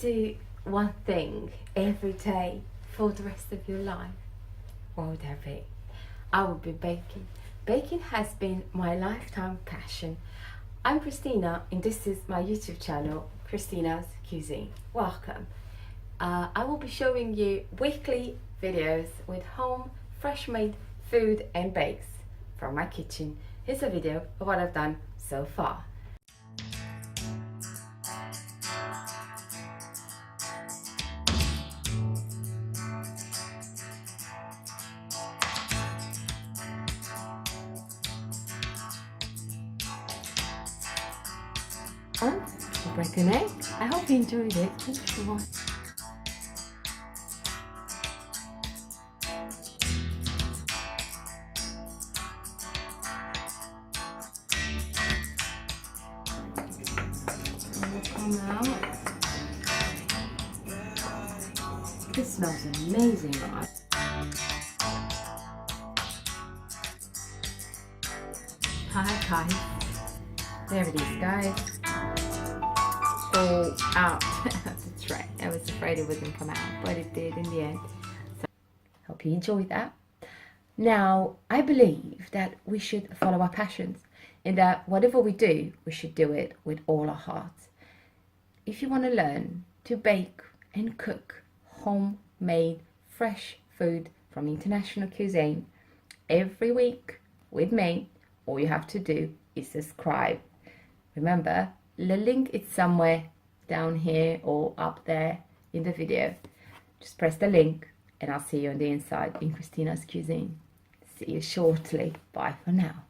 do one thing every day for the rest of your life, what would that be? I would be baking. Baking has been my lifetime passion. I'm Cristina and this is my YouTube channel, Cristina's Cuisine. Welcome. I will be showing you weekly videos with home, fresh made food and bakes from my kitchen. Here's a video of what I've done so far. And I'll break an egg. I hope you enjoyed it. Thanks for watching. Come out. This smells amazing, right? Hi guys. There it is, guys. All out. That's right. I was afraid it wouldn't come out, but it did in the end. So, hope you enjoyed that. Now, I believe that we should follow our passions, and that whatever we do, we should do it with all our hearts. If you want to learn to bake and cook homemade, fresh food from international cuisine every week with me, all you have to do is subscribe. Remember, the link is somewhere down here or up there in the video. Just press the link and I'll see you on the inside in Cristina's Cuisine. See you shortly. Bye for now.